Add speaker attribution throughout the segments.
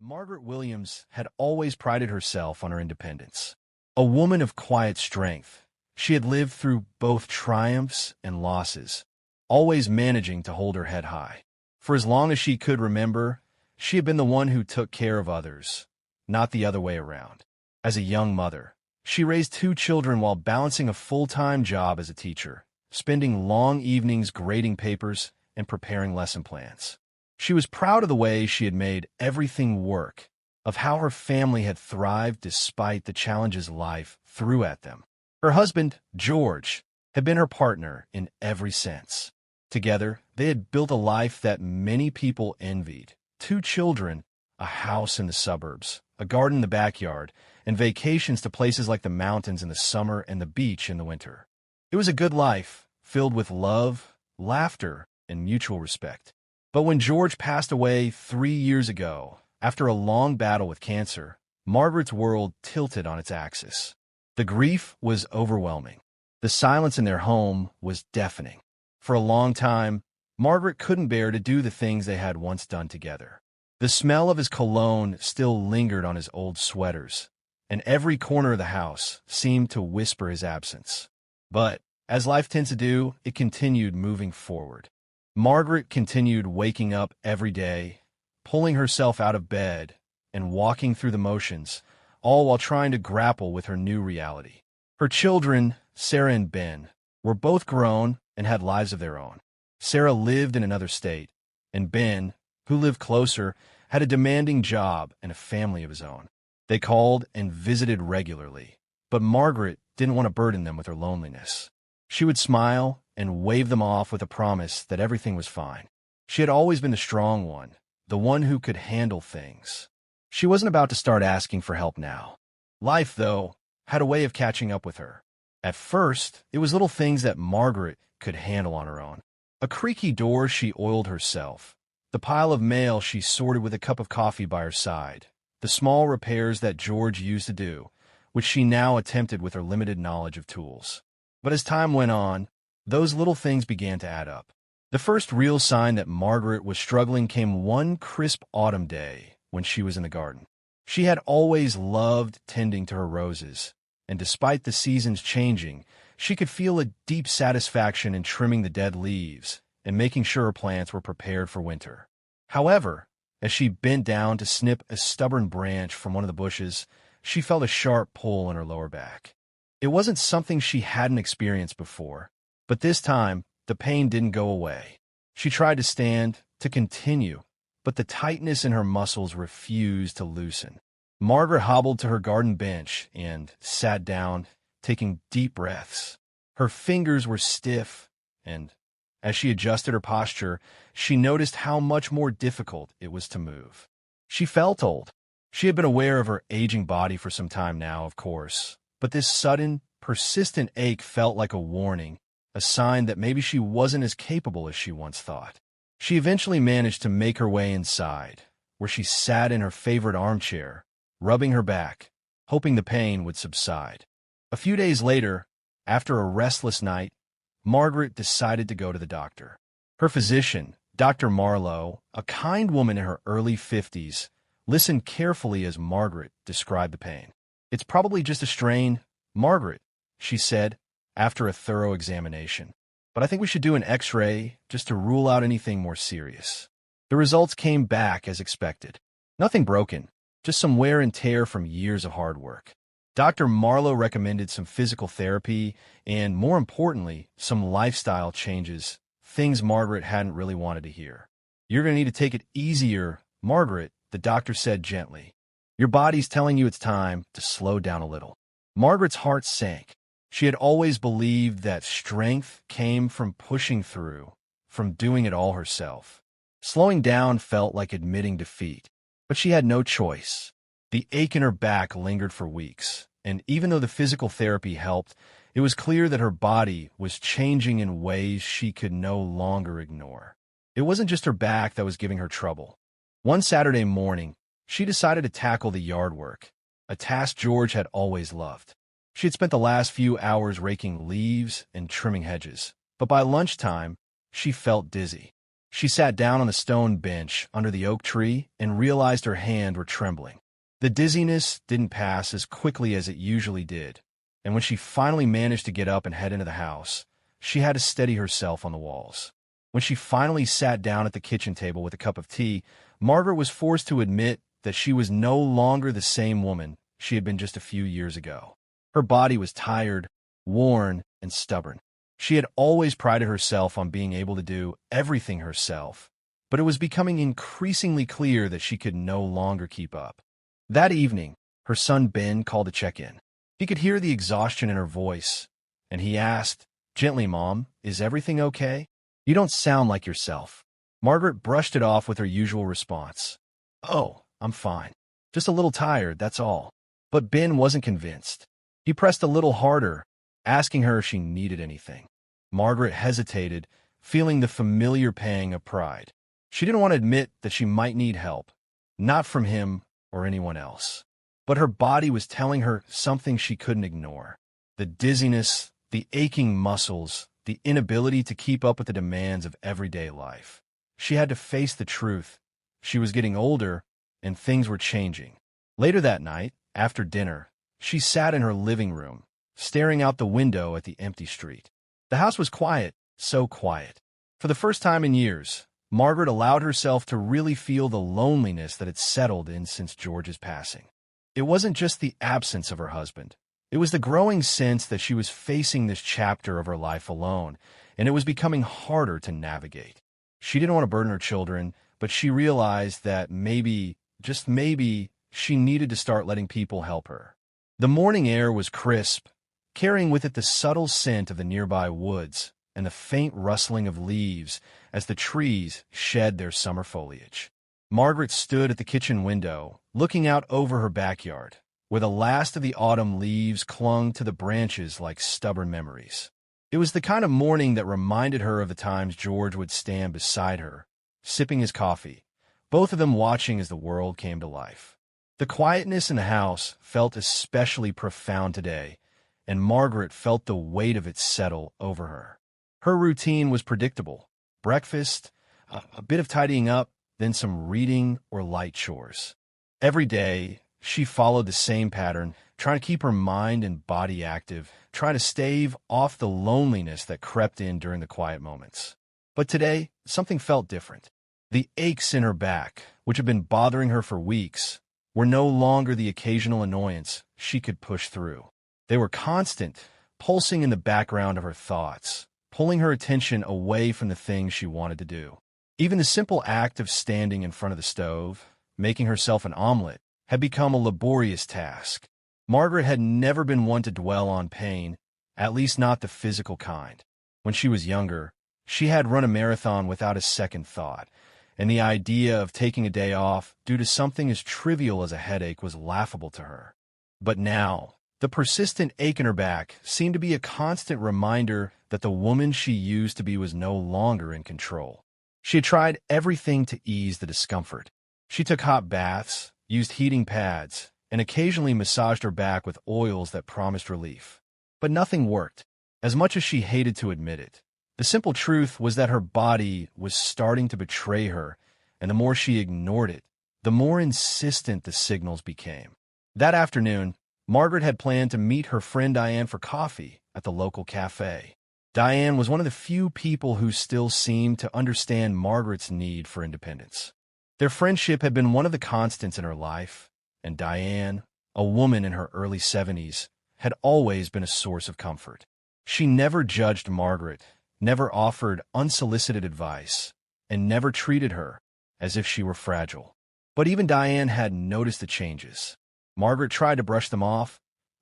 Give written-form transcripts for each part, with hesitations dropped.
Speaker 1: Margaret Williams had always prided herself on her independence. A woman of quiet strength, she had lived through both triumphs and losses, always managing to hold her head high. For as long as she could remember, she had been the one who took care of others, not the other way around. As a young mother, she raised two children while balancing a full-time job as a teacher, spending long evenings grading papers and preparing lesson plans. She was proud of the way she had made everything work, of how her family had thrived despite the challenges life threw at them. Her husband, George, had been her partner in every sense. Together, they had built a life that many people envied. Two children, a house in the suburbs, a garden in the backyard, and vacations to places like the mountains in the summer and the beach in the winter. It was a good life, filled with love, laughter, and mutual respect. But when George passed away 3 years ago, after a long battle with cancer, Margaret's world tilted on its axis. The grief was overwhelming. The silence in their home was deafening. For a long time, Margaret couldn't bear to do the things they had once done together. The smell of his cologne still lingered on his old sweaters, and every corner of the house seemed to whisper his absence. But, as life tends to do, it continued moving forward. Margaret continued waking up every day, pulling herself out of bed, and walking through the motions, all while trying to grapple with her new reality. Her children, Sarah and Ben, were both grown and had lives of their own. Sarah lived in another state, and Ben, who lived closer, had a demanding job and a family of his own. They called and visited regularly, but Margaret didn't want to burden them with her loneliness. She would smile and wave them off with a promise that everything was fine. She had always been the strong one, the one who could handle things. She wasn't about to start asking for help now. Life, though, had a way of catching up with her. At first, it was little things that Margaret could handle on her own. A creaky door she oiled herself, the pile of mail she sorted with a cup of coffee by her side, the small repairs that George used to do, which she now attempted with her limited knowledge of tools. But as time went on, those little things began to add up. The first real sign that Margaret was struggling came one crisp autumn day when she was in the garden. She had always loved tending to her roses, and despite the seasons changing, she could feel a deep satisfaction in trimming the dead leaves and making sure her plants were prepared for winter. However, as she bent down to snip a stubborn branch from one of the bushes, she felt a sharp pull in her lower back. It wasn't something she hadn't experienced before, but this time, the pain didn't go away. She tried to stand, to continue, but the tightness in her muscles refused to loosen. Margaret hobbled to her garden bench and sat down, taking deep breaths. Her fingers were stiff, and as she adjusted her posture, she noticed how much more difficult it was to move. She felt old. She had been aware of her aging body for some time now, of course, but this sudden, persistent ache felt like a warning, a sign that maybe she wasn't as capable as she once thought. She eventually managed to make her way inside, where she sat in her favorite armchair, rubbing her back, hoping the pain would subside. A few days later, after a restless night, Margaret decided to go to the doctor. Her physician, Dr. Marlowe, a kind woman in her early 50s, listened carefully as Margaret described the pain. "It's probably just a strain, Margaret," she said, after a thorough examination. "But I think we should do an X-ray just to rule out anything more serious." The results came back as expected. Nothing broken, just some wear and tear from years of hard work. Dr. Marlowe recommended some physical therapy and, more importantly, some lifestyle changes, things Margaret hadn't really wanted to hear. "You're going to need to take it easier, Margaret," the doctor said gently. "Your body's telling you it's time to slow down a little." Margaret's heart sank. She had always believed that strength came from pushing through, from doing it all herself. Slowing down felt like admitting defeat, but she had no choice. The ache in her back lingered for weeks, and even though the physical therapy helped, it was clear that her body was changing in ways she could no longer ignore. It wasn't just her back that was giving her trouble. One Saturday morning, she decided to tackle the yard work, a task George had always loved. She had spent the last few hours raking leaves and trimming hedges, but by lunchtime, she felt dizzy. She sat down on the stone bench under the oak tree and realized her hands were trembling. The dizziness didn't pass as quickly as it usually did, and when she finally managed to get up and head into the house, she had to steady herself on the walls. When she finally sat down at the kitchen table with a cup of tea, Margaret was forced to admit that she was no longer the same woman she had been just a few years ago. Her body was tired, worn, and stubborn. She had always prided herself on being able to do everything herself, but it was becoming increasingly clear that she could no longer keep up. That evening, her son Ben called to check in. He could hear the exhaustion in her voice, and he asked, "Gently, Mom, is everything okay? You don't sound like yourself." Margaret brushed it off with her usual response. "Oh, I'm fine. Just a little tired, that's all." But Ben wasn't convinced. He pressed a little harder, asking her if she needed anything. Margaret hesitated, feeling the familiar pang of pride. She didn't want to admit that she might need help, not from him or anyone else. But her body was telling her something she couldn't ignore. The dizziness, the aching muscles, the inability to keep up with the demands of everyday life. She had to face the truth. She was getting older, and things were changing. Later that night, after dinner, she sat in her living room, staring out the window at the empty street. The house was quiet, so quiet. For the first time in years, Margaret allowed herself to really feel the loneliness that had settled in since George's passing. It wasn't just the absence of her husband. It was the growing sense that she was facing this chapter of her life alone, and it was becoming harder to navigate. She didn't want to burden her children, but she realized that maybe, just maybe, she needed to start letting people help her. The morning air was crisp, carrying with it the subtle scent of the nearby woods and the faint rustling of leaves as the trees shed their summer foliage. Margaret stood at the kitchen window, looking out over her backyard, where the last of the autumn leaves clung to the branches like stubborn memories. It was the kind of morning that reminded her of the times George would stand beside her, sipping his coffee, both of them watching as the world came to life. The quietness in the house felt especially profound today, and Margaret felt the weight of it settle over her. Her routine was predictable: breakfast, a bit of tidying up, then some reading or light chores. Every day, she followed the same pattern, trying to keep her mind and body active, trying to stave off the loneliness that crept in during the quiet moments. But today, something felt different. The aches in her back, which had been bothering her for weeks, were no longer the occasional annoyance she could push through. They were constant, pulsing in the background of her thoughts, pulling her attention away from the things she wanted to do. Even the simple act of standing in front of the stove, making herself an omelet, had become a laborious task. Margaret had never been one to dwell on pain, at least not the physical kind. When she was younger, she had run a marathon without a second thought, and the idea of taking a day off due to something as trivial as a headache was laughable to her. But now, the persistent ache in her back seemed to be a constant reminder that the woman she used to be was no longer in control. She had tried everything to ease the discomfort. She took hot baths, used heating pads, and occasionally massaged her back with oils that promised relief. But nothing worked, as much as she hated to admit it. The simple truth was that her body was starting to betray her, and the more she ignored it, the more insistent the signals became. That afternoon, Margaret had planned to meet her friend Diane for coffee at the local cafe. Diane was one of the few people who still seemed to understand Margaret's need for independence. Their friendship had been one of the constants in her life, and Diane, a woman in her early 70s, had always been a source of comfort. She never judged Margaret, never offered unsolicited advice, and never treated her as if she were fragile. But even Diane had noticed the changes. Margaret tried to brush them off,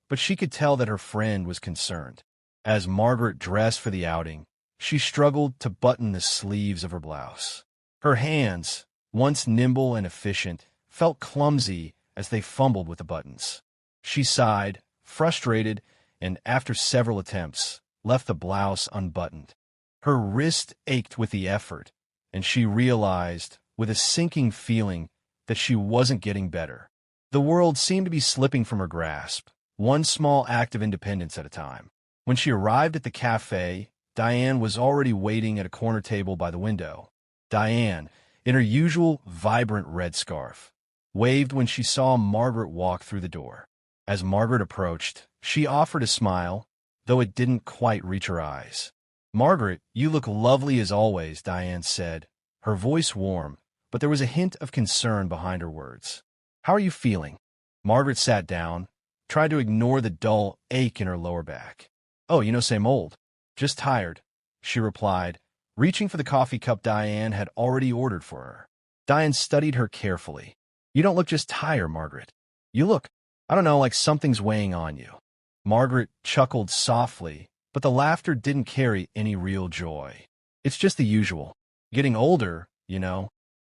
Speaker 1: but she could tell that her friend was concerned. As Margaret dressed for the outing, she struggled to button the sleeves of her blouse. Her hands, once nimble and efficient, felt clumsy as they fumbled with the buttons. She sighed, frustrated, and after several attempts, left the blouse unbuttoned. Her wrist ached with the effort, and she realized, with a sinking feeling, that she wasn't getting better. The world seemed to be slipping from her grasp, one small act of independence at a time. When she arrived at the cafe, Diane was already waiting at a corner table by the window. Diane, in her usual vibrant red scarf, waved when she saw Margaret walk through the door. As Margaret approached, she offered a smile, though it didn't quite reach her eyes. "Margaret, you look lovely as always," Diane said, her voice warm, but there was a hint of concern behind her words. "How are you feeling?" Margaret sat down, tried to ignore the dull ache in her lower back. "Oh, same old. Just tired," she replied, reaching for the coffee cup Diane had already ordered for her. Diane studied her carefully. "You don't look just tired, Margaret. You look, I don't know, like something's weighing on you." Margaret chuckled softly, but the laughter didn't carry any real joy. "It's just the usual. Getting older,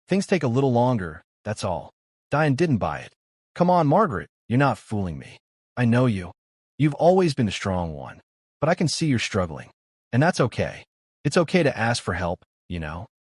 Speaker 1: Things take a little longer, that's all." Diane didn't buy it. "Come on, Margaret, you're not fooling me. I know you. You've always been the strong one, but I can see you're struggling. And that's okay. It's okay to ask for help.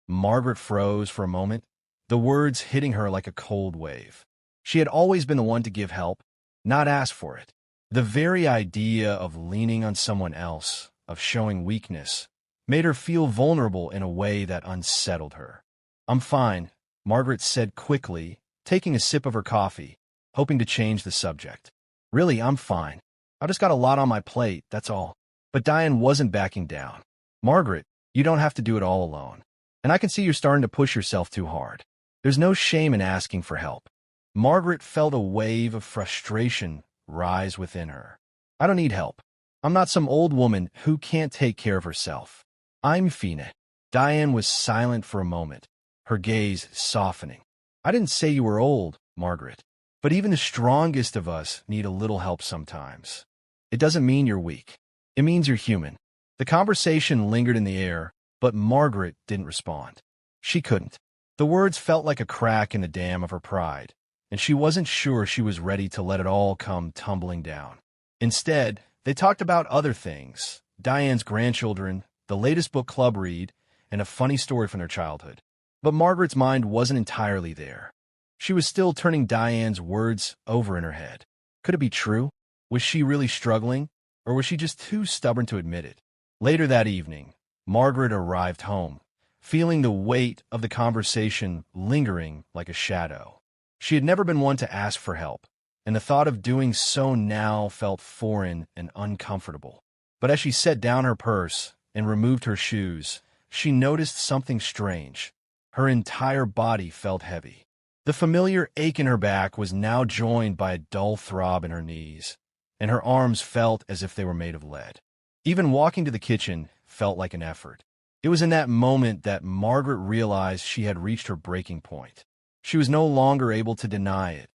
Speaker 1: Margaret froze for a moment, the words hitting her like a cold wave. She had always been the one to give help, not ask for it. The very idea of leaning on someone else, of showing weakness, made her feel vulnerable in a way that unsettled her. "I'm fine," Margaret said quickly, taking a sip of her coffee, hoping to change the subject. "Really, I'm fine. I just got a lot on my plate, that's all." But Diane wasn't backing down. "Margaret, you don't have to do it all alone. And I can see you're starting to push yourself too hard. There's no shame in asking for help." Margaret felt a wave of frustration rise within her. "I don't need help. I'm not some old woman who can't take care of herself. I'm Fina." Diane was silent for a moment, her gaze softening. "I didn't say you were old, Margaret, but even the strongest of us need a little help sometimes. It doesn't mean you're weak. It means you're human." The conversation lingered in the air, but Margaret didn't respond. She couldn't. The words felt like a crack in the dam of her pride, and she wasn't sure she was ready to let it all come tumbling down. Instead, they talked about other things: Diane's grandchildren, the latest book club read, and a funny story from their childhood. But Margaret's mind wasn't entirely there. She was still turning Diane's words over in her head. Could it be true? Was she really struggling, or was she just too stubborn to admit it? Later that evening, Margaret arrived home, feeling the weight of the conversation lingering like a shadow. She had never been one to ask for help, and the thought of doing so now felt foreign and uncomfortable. But as she set down her purse and removed her shoes, she noticed something strange. Her entire body felt heavy. The familiar ache in her back was now joined by a dull throb in her knees, and her arms felt as if they were made of lead. Even walking to the kitchen felt like an effort. It was in that moment that Margaret realized she had reached her breaking point. She was no longer able to deny it.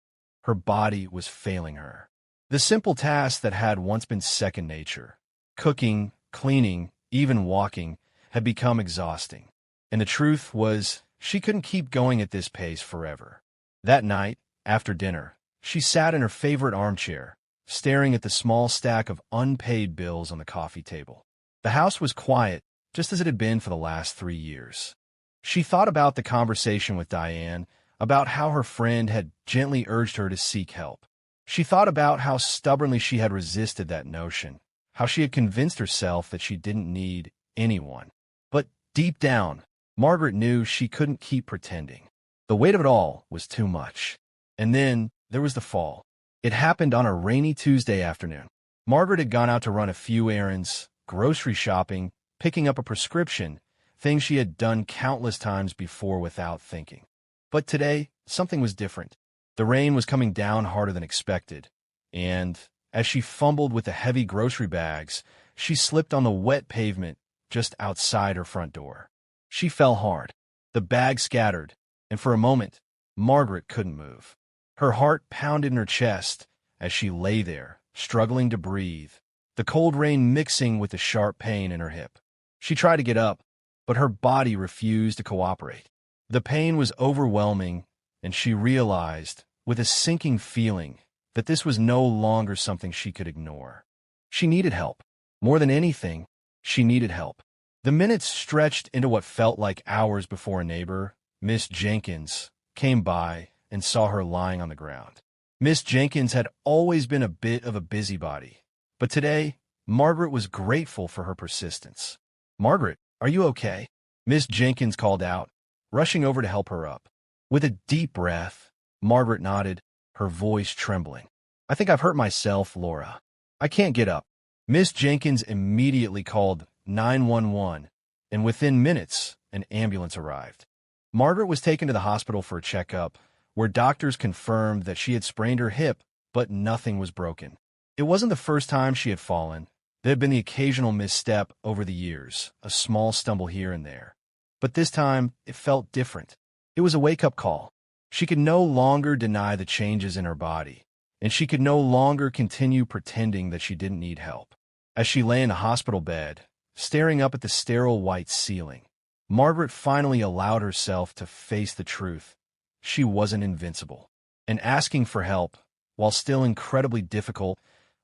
Speaker 1: Her body was failing her. The simple tasks that had once been second nature, cooking, cleaning, even walking, had become exhausting. And the truth was, she couldn't keep going at this pace forever. That night, after dinner, she sat in her favorite armchair, staring at the small stack of unpaid bills on the coffee table. The house was quiet, just as it had been for the last 3 years. She thought about the conversation with Diane, about how her friend had gently urged her to seek help. She thought about how stubbornly she had resisted that notion, how she had convinced herself that she didn't need anyone. But deep down, Margaret knew she couldn't keep pretending. The weight of it all was too much. And then there was the fall. It happened on a rainy Tuesday afternoon. Margaret had gone out to run a few errands, grocery shopping, picking up a prescription, things she had done countless times before without thinking. But today, something was different. The rain was coming down harder than expected, and as she fumbled with the heavy grocery bags, she slipped on the wet pavement just outside her front door. She fell hard. The bag scattered, and for a moment, Margaret couldn't move. Her heart pounded in her chest as she lay there, struggling to breathe, the cold rain mixing with the sharp pain in her hip. She tried to get up, but her body refused to cooperate. The pain was overwhelming, and she realized, with a sinking feeling, that this was no longer something she could ignore. She needed help. More than anything, she needed help. The minutes stretched into what felt like hours before a neighbor, Miss Jenkins, came by and saw her lying on the ground. Miss Jenkins had always been a bit of a busybody, but today, Margaret was grateful for her persistence. "Margaret, are you okay?" Miss Jenkins called out, rushing over to help her up. With a deep breath, Margaret nodded, her voice trembling. "I think I've hurt myself, Laura. I can't get up." Miss Jenkins immediately called 911, and within minutes, an ambulance arrived. Margaret was taken to the hospital for a checkup, where doctors confirmed that she had sprained her hip, but nothing was broken. It wasn't the first time she had fallen. There had been the occasional misstep over the years, a small stumble here and there. But this time, it felt different. It was a wake-up call. She could no longer deny the changes in her body, and she could no longer continue pretending that she didn't need help. As she lay in the hospital bed, staring up at the sterile white ceiling, Margaret finally allowed herself to face the truth. She wasn't invincible, and asking for help, while still incredibly difficult,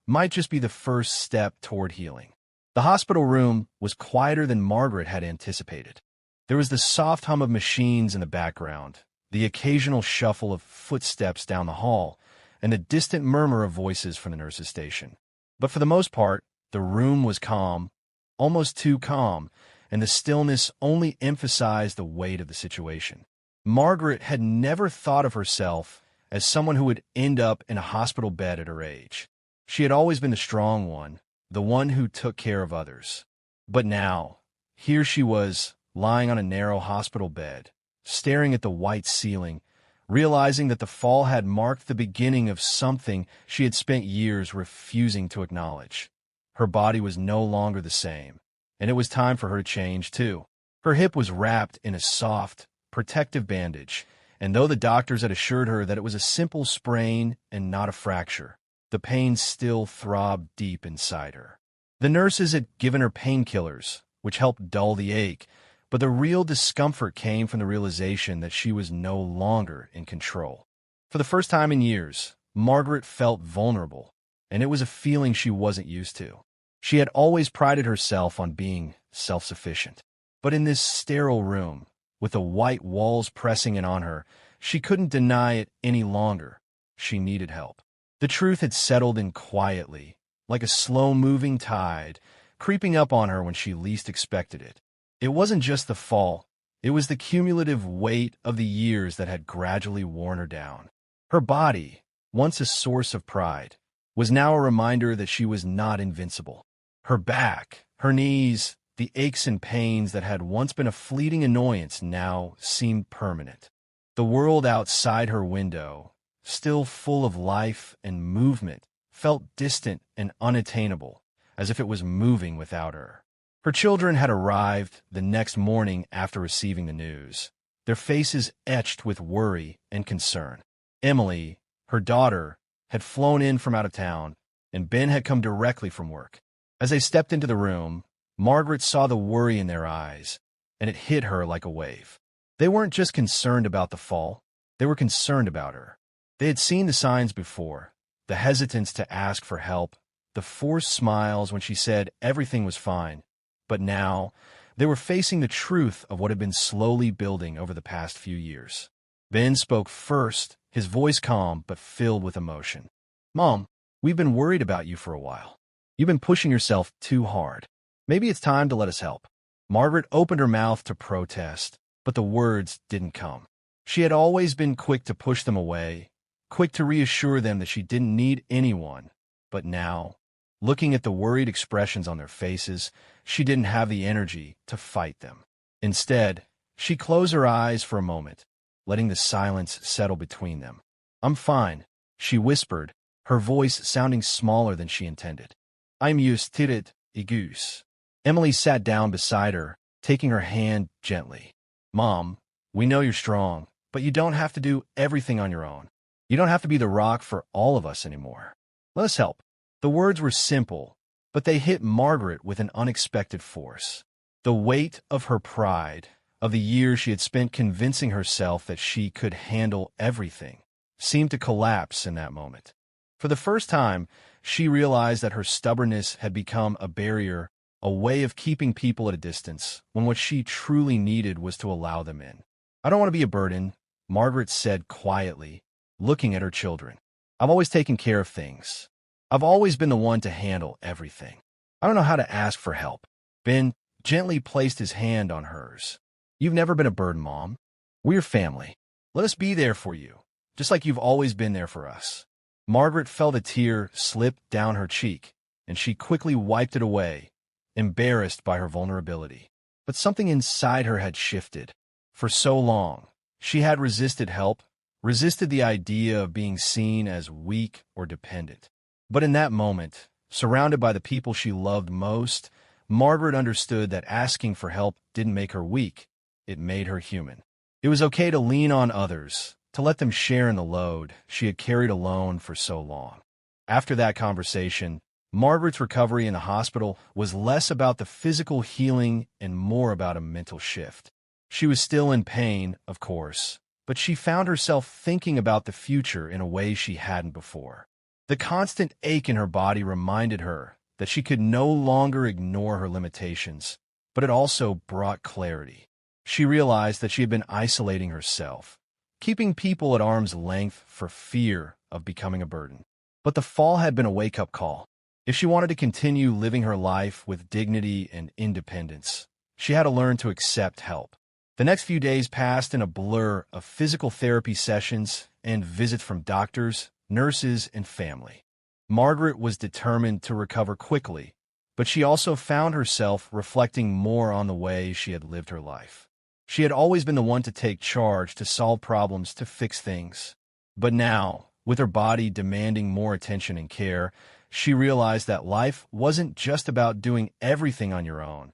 Speaker 1: might just be the first step toward healing. The hospital room was quieter than Margaret had anticipated. There was the soft hum of machines in the background, the occasional shuffle of footsteps down the hall, and the distant murmur of voices from the nurse's station. But for the most part, the room was calm, almost too calm, and the stillness only emphasized the weight of the situation. Margaret had never thought of herself as someone who would end up in a hospital bed at her age. She had always been the strong one, the one who took care of others. But now, here she was, lying on a narrow hospital bed, staring at the white ceiling, realizing that the fall had marked the beginning of something she had spent years refusing to acknowledge. Her body was no longer the same, and it was time for her to change too. Her hip was wrapped in a soft, protective bandage, and though the doctors had assured her that it was a simple sprain and not a fracture, the pain still throbbed deep inside her. The nurses had given her painkillers, which helped dull the ache, but the real discomfort came from the realization that she was no longer in control. For the first time in years, Margaret felt vulnerable, and it was a feeling she wasn't used to. She had always prided herself on being self-sufficient. But in this sterile room, with the white walls pressing in on her, she couldn't deny it any longer. She needed help. The truth had settled in quietly, like a slow-moving tide, creeping up on her when she least expected it. It wasn't just the fall. It was the cumulative weight of the years that had gradually worn her down. Her body, once a source of pride, was now a reminder that she was not invincible. Her back, her knees, the aches and pains that had once been a fleeting annoyance now seemed permanent. The world outside her window, still full of life and movement, felt distant and unattainable, as if it was moving without her. Her children had arrived the next morning after receiving the news, their faces etched with worry and concern. Emily, her daughter, had flown in from out of town, and Ben had come directly from work. As they stepped into the room, Margaret saw the worry in their eyes, and it hit her like a wave. They weren't just concerned about the fall, they were concerned about her. They had seen the signs before, the hesitance to ask for help, the forced smiles when she said everything was fine. But now, they were facing the truth of what had been slowly building over the past few years. Ben spoke first, his voice calm but filled with emotion. "Mom, we've been worried about you for a while. You've been pushing yourself too hard. Maybe it's time to let us help." Margaret opened her mouth to protest, but the words didn't come. She had always been quick to push them away, quick to reassure them that she didn't need anyone. But now, looking at the worried expressions on their faces, she didn't have the energy to fight them. Instead, she closed her eyes for a moment, letting the silence settle between them. "I'm fine," she whispered, her voice sounding smaller than she intended. "I'm used to it, Igus." Emily sat down beside her, taking her hand gently. "Mom, we know you're strong, but you don't have to do everything on your own. You don't have to be the rock for all of us anymore. Let us help." The words were simple, but they hit Margaret with an unexpected force. The weight of her pride, of the years she had spent convincing herself that she could handle everything, seemed to collapse in that moment. For the first time, she realized that her stubbornness had become a barrier, a way of keeping people at a distance, when what she truly needed was to allow them in. "I don't want to be a burden," Margaret said quietly, looking at her children. "I've always taken care of things. I've always been the one to handle everything. I don't know how to ask for help." Ben gently placed his hand on hers. "You've never been a burden, Mom. We're family. Let us be there for you, just like you've always been there for us." Margaret felt a tear slip down her cheek, and she quickly wiped it away, embarrassed by her vulnerability. But something inside her had shifted. For so long, she had resisted help, resisted the idea of being seen as weak or dependent. But in that moment, surrounded by the people she loved most, Margaret understood that asking for help didn't make her weak, it made her human. It was okay to lean on others, to let them share in the load she had carried alone for so long. After that conversation, Margaret's recovery in the hospital was less about the physical healing and more about a mental shift. She was still in pain, of course, but she found herself thinking about the future in a way she hadn't before. The constant ache in her body reminded her that she could no longer ignore her limitations, but it also brought clarity. She realized that she had been isolating herself, keeping people at arm's length for fear of becoming a burden. But the fall had been a wake-up call. If she wanted to continue living her life with dignity and independence, she had to learn to accept help. The next few days passed in a blur of physical therapy sessions and visits from doctors, nurses, and family. Margaret was determined to recover quickly, but she also found herself reflecting more on the way she had lived her life. She had always been the one to take charge, to solve problems, to fix things. But now, with her body demanding more attention and care, she realized that life wasn't just about doing everything on your own.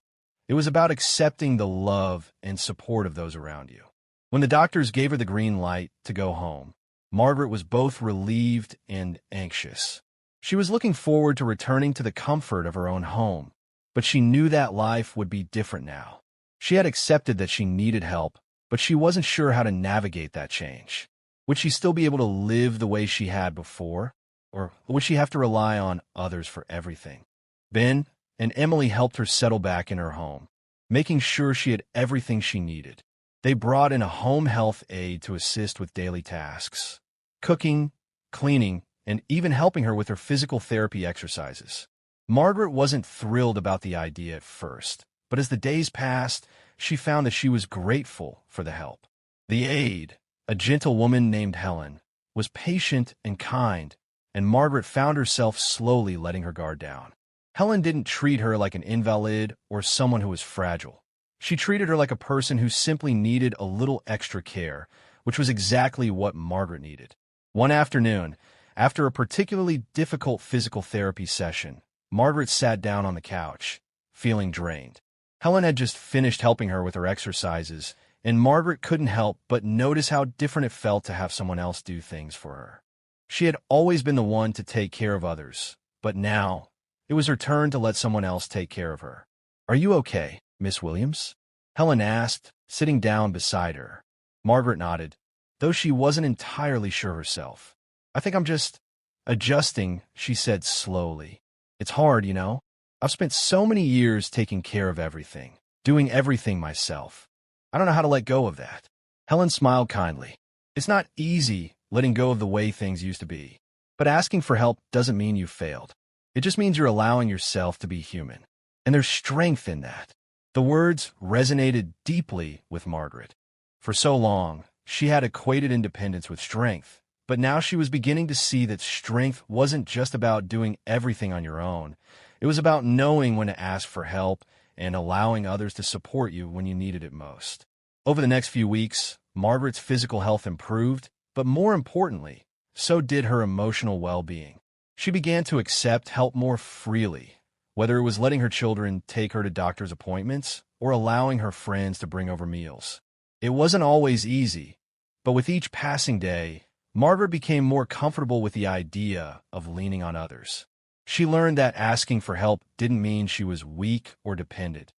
Speaker 1: It was about accepting the love and support of those around you. When the doctors gave her the green light to go home, Margaret was both relieved and anxious. She was looking forward to returning to the comfort of her own home, but she knew that life would be different now. She had accepted that she needed help, but she wasn't sure how to navigate that change. Would she still be able to live the way she had before, or would she have to rely on others for everything? Ben and Emily helped her settle back in her home, making sure she had everything she needed. They brought in a home health aide to assist with daily tasks, cooking, cleaning, and even helping her with her physical therapy exercises. Margaret wasn't thrilled about the idea at first, but as the days passed, she found that she was grateful for the help. The aide, a gentle woman named Helen, was patient and kind, and Margaret found herself slowly letting her guard down. Helen didn't treat her like an invalid or someone who was fragile. She treated her like a person who simply needed a little extra care, which was exactly what Margaret needed. One afternoon, after a particularly difficult physical therapy session, Margaret sat down on the couch, feeling drained. Helen had just finished helping her with her exercises, and Margaret couldn't help but notice how different it felt to have someone else do things for her. She had always been the one to take care of others, but now it was her turn to let someone else take care of her. "Are you okay, Miss Williams?" Helen asked, sitting down beside her. Margaret nodded, though she wasn't entirely sure herself. "I think I'm just adjusting," she said slowly. "It's hard, you know. I've spent so many years taking care of everything, doing everything myself. I don't know how to let go of that." Helen smiled kindly. "It's not easy letting go of the way things used to be, but asking for help doesn't mean you've failed. It just means you're allowing yourself to be human. And there's strength in that." The words resonated deeply with Margaret. For so long, she had equated independence with strength, but now she was beginning to see that strength wasn't just about doing everything on your own. It was about knowing when to ask for help and allowing others to support you when you needed it most. Over the next few weeks, Margaret's physical health improved, but more importantly, so did her emotional well-being. She began to accept help more freely, whether it was letting her children take her to doctor's appointments or allowing her friends to bring over meals. It wasn't always easy, but with each passing day, Margaret became more comfortable with the idea of leaning on others. She learned that asking for help didn't mean she was weak or dependent.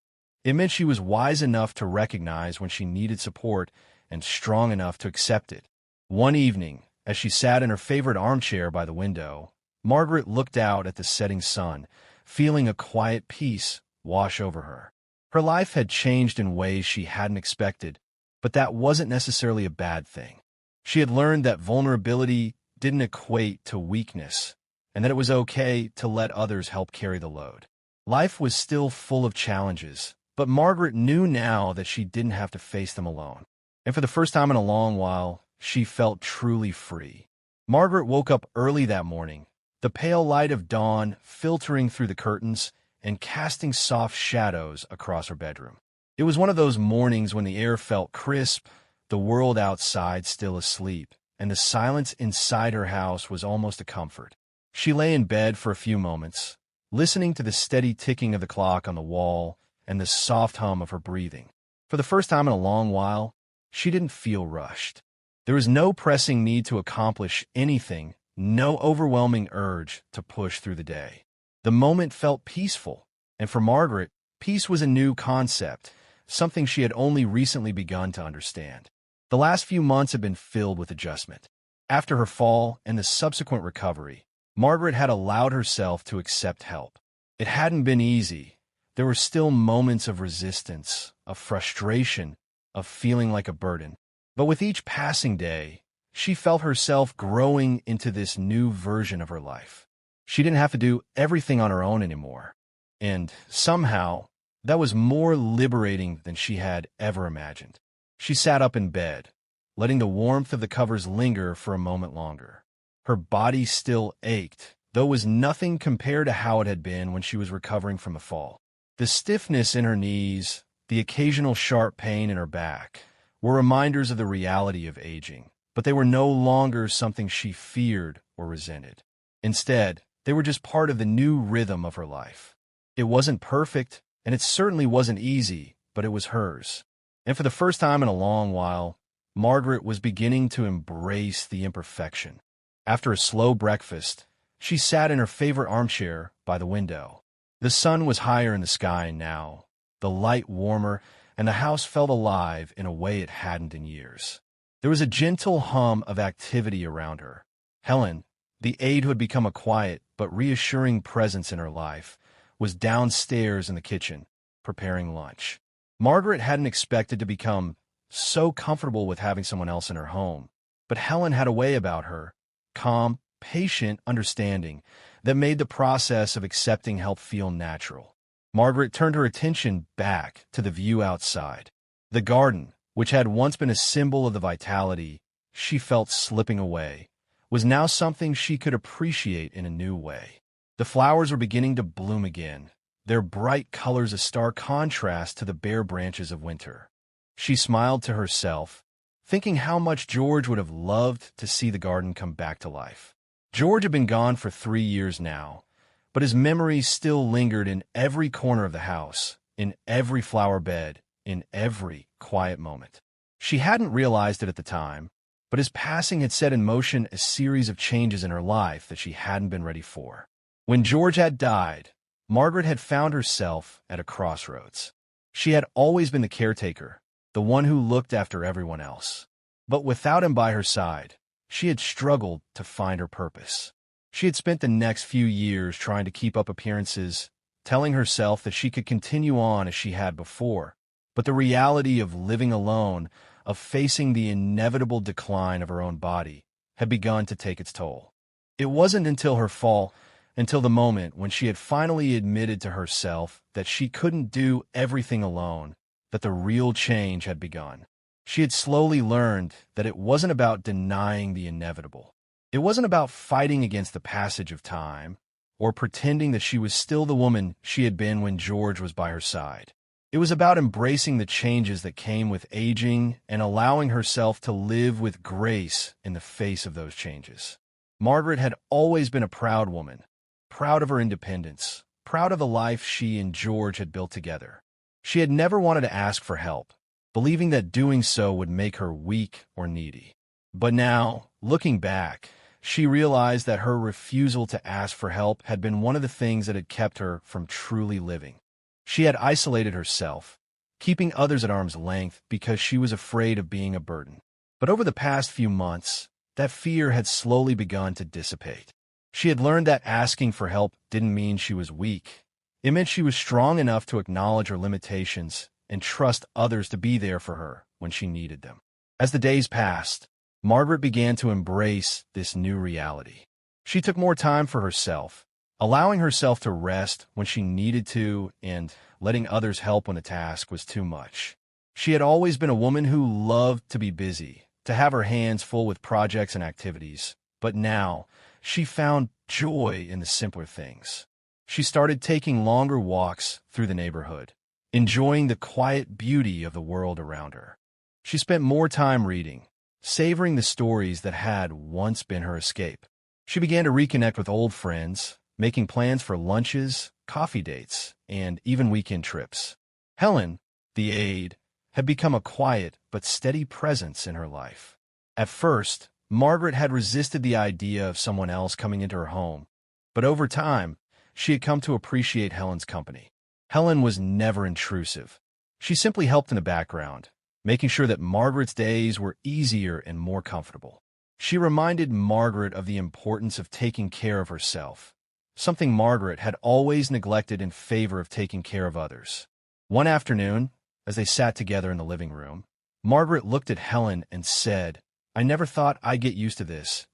Speaker 1: It meant she was wise enough to recognize when she needed support and strong enough to accept it. One evening, as she sat in her favorite armchair by the window, Margaret looked out at the setting sun, feeling a quiet peace wash over her. Her life had changed in ways she hadn't expected, but that wasn't necessarily a bad thing. She had learned that vulnerability didn't equate to weakness, and that it was okay to let others help carry the load. Life was still full of challenges, but Margaret knew now that she didn't have to face them alone. And for the first time in a long while, she felt truly free. Margaret woke up early that morning, the pale light of dawn filtering through the curtains and casting soft shadows across her bedroom. It was one of those mornings when the air felt crisp, the world outside still asleep, and the silence inside her house was almost a comfort. She lay in bed for a few moments, listening to the steady ticking of the clock on the wall and the soft hum of her breathing. For the first time in a long while, she didn't feel rushed. There was no pressing need to accomplish anything, no overwhelming urge to push through the day. The moment felt peaceful, and for Margaret, peace was a new concept, something she had only recently begun to understand. The last few months had been filled with adjustment. After her fall and the subsequent recovery, Margaret had allowed herself to accept help. It hadn't been easy. There were still moments of resistance, of frustration, of feeling like a burden. But with each passing day, she felt herself growing into this new version of her life. She didn't have to do everything on her own anymore. And somehow, that was more liberating than she had ever imagined. She sat up in bed, letting the warmth of the covers linger for a moment longer. Her body still ached, though it was nothing compared to how it had been when she was recovering from the fall. The stiffness in her knees, the occasional sharp pain in her back, were reminders of the reality of aging, but they were no longer something she feared or resented. Instead, they were just part of the new rhythm of her life. It wasn't perfect, and it certainly wasn't easy, but it was hers. And for the first time in a long while, Margaret was beginning to embrace the imperfection. After a slow breakfast, she sat in her favorite armchair by the window. The sun was higher in the sky now, the light warmer, and the house felt alive in a way it hadn't in years. There was a gentle hum of activity around her. Helen, the aide who had become a quiet but reassuring presence in her life, was downstairs in the kitchen, preparing lunch. Margaret hadn't expected to become so comfortable with having someone else in her home, but Helen had a way about her, calm, patient, understanding, that made the process of accepting help feel natural. Margaret turned her attention back to the view outside. The garden, which had once been a symbol of the vitality she felt slipping away, was now something she could appreciate in a new way. The flowers were beginning to bloom again, their bright colors a stark contrast to the bare branches of winter. She smiled to herself, thinking how much George would have loved to see the garden come back to life. George had been gone for 3 years now, but his memories still lingered in every corner of the house, in every flower bed, in every quiet moment. She hadn't realized it at the time, but his passing had set in motion a series of changes in her life that she hadn't been ready for. When George had died, Margaret had found herself at a crossroads. She had always been the caretaker, the one who looked after everyone else. But without him by her side, she had struggled to find her purpose. She had spent the next few years trying to keep up appearances, telling herself that she could continue on as she had before. But the reality of living alone, of facing the inevitable decline of her own body, had begun to take its toll. It wasn't until her fall, until the moment when she had finally admitted to herself that she couldn't do everything alone, that the real change had begun. She had slowly learned that it wasn't about denying the inevitable. It wasn't about fighting against the passage of time, or pretending that she was still the woman she had been when George was by her side. It was about embracing the changes that came with aging and allowing herself to live with grace in the face of those changes. Margaret had always been a proud woman, proud of her independence, proud of the life she and George had built together. She had never wanted to ask for help, believing that doing so would make her weak or needy. But now, looking back, she realized that her refusal to ask for help had been one of the things that had kept her from truly living. She had isolated herself, keeping others at arm's length because she was afraid of being a burden. But over the past few months, that fear had slowly begun to dissipate. She had learned that asking for help didn't mean she was weak. It meant she was strong enough to acknowledge her limitations and trust others to be there for her when she needed them. As the days passed, Margaret began to embrace this new reality. She took more time for herself, allowing herself to rest when she needed to and letting others help when the task was too much. She had always been a woman who loved to be busy, to have her hands full with projects and activities, but now she found joy in the simpler things. She started taking longer walks through the neighborhood, enjoying the quiet beauty of the world around her. She spent more time reading, savoring the stories that had once been her escape. She began to reconnect with old friends, making plans for lunches, coffee dates, and even weekend trips. Helen, the aide, had become a quiet but steady presence in her life. At first, Margaret had resisted the idea of someone else coming into her home, but over time, she had come to appreciate Helen's company. Helen was never intrusive. She simply helped in the background, making sure that Margaret's days were easier and more comfortable. She reminded Margaret of the importance of taking care of herself, something Margaret had always neglected in favor of taking care of others. One afternoon, as they sat together in the living room, Margaret looked at Helen and said, "I never thought I'd get used to this,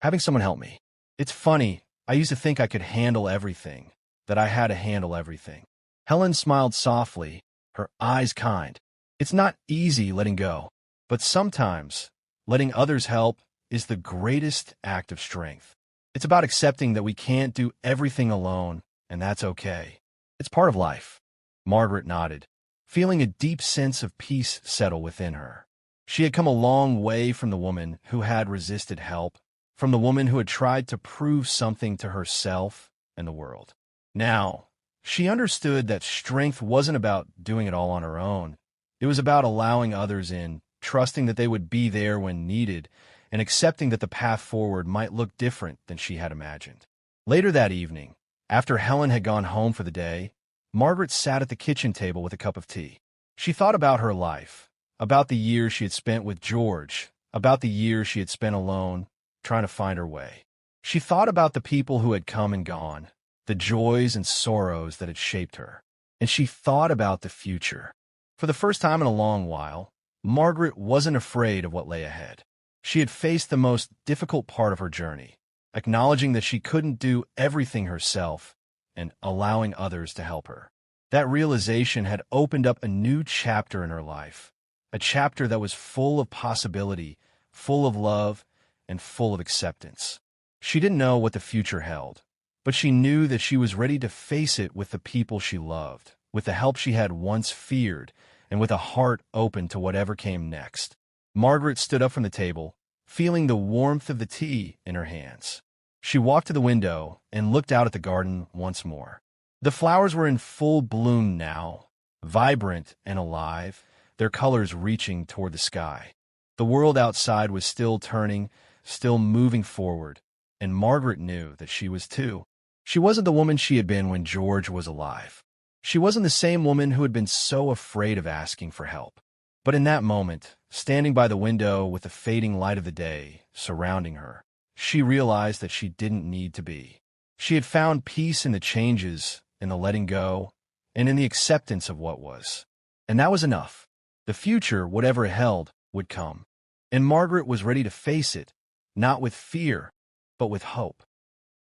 Speaker 1: having someone help me. It's funny, I used to think I could handle everything, that I had to handle everything." Helen smiled softly, her eyes kind. It's not easy letting go, but sometimes letting others help is the greatest act of strength. It's about accepting that we can't do everything alone, and that's okay. It's part of life. Margaret nodded, feeling a deep sense of peace settle within her. She had come a long way from the woman who had resisted help, from the woman who had tried to prove something to herself and the world. Now, she understood that strength wasn't about doing it all on her own. It was about allowing others in, trusting that they would be there when needed, and accepting that the path forward might look different than she had imagined. Later that evening, after Helen had gone home for the day, Margaret sat at the kitchen table with a cup of tea. She thought about her life, about the years she had spent with George, about the years she had spent alone, trying to find her way. She thought about the people who had come and gone, the joys and sorrows that had shaped her, and she thought about the future. For the first time in a long while, Margaret wasn't afraid of what lay ahead. She had faced the most difficult part of her journey, acknowledging that she couldn't do everything herself and allowing others to help her. That realization had opened up a new chapter in her life, a chapter that was full of possibility, full of love, and full of acceptance. She didn't know what the future held, but she knew that she was ready to face it with the people she loved, with the help she had once feared, and with a heart open to whatever came next. Margaret stood up from the table, feeling the warmth of the tea in her hands. She walked to the window and looked out at the garden once more. The flowers were in full bloom now, vibrant and alive, their colors reaching toward the sky. The world outside was still turning, still moving forward, and Margaret knew that she was too. She wasn't the woman she had been when George was alive. She wasn't the same woman who had been so afraid of asking for help. But in that moment, standing by the window with the fading light of the day surrounding her, she realized that she didn't need to be. She had found peace in the changes, in the letting go, and in the acceptance of what was. And that was enough. The future, whatever it held, would come. And Margaret was ready to face it, not with fear, but with hope.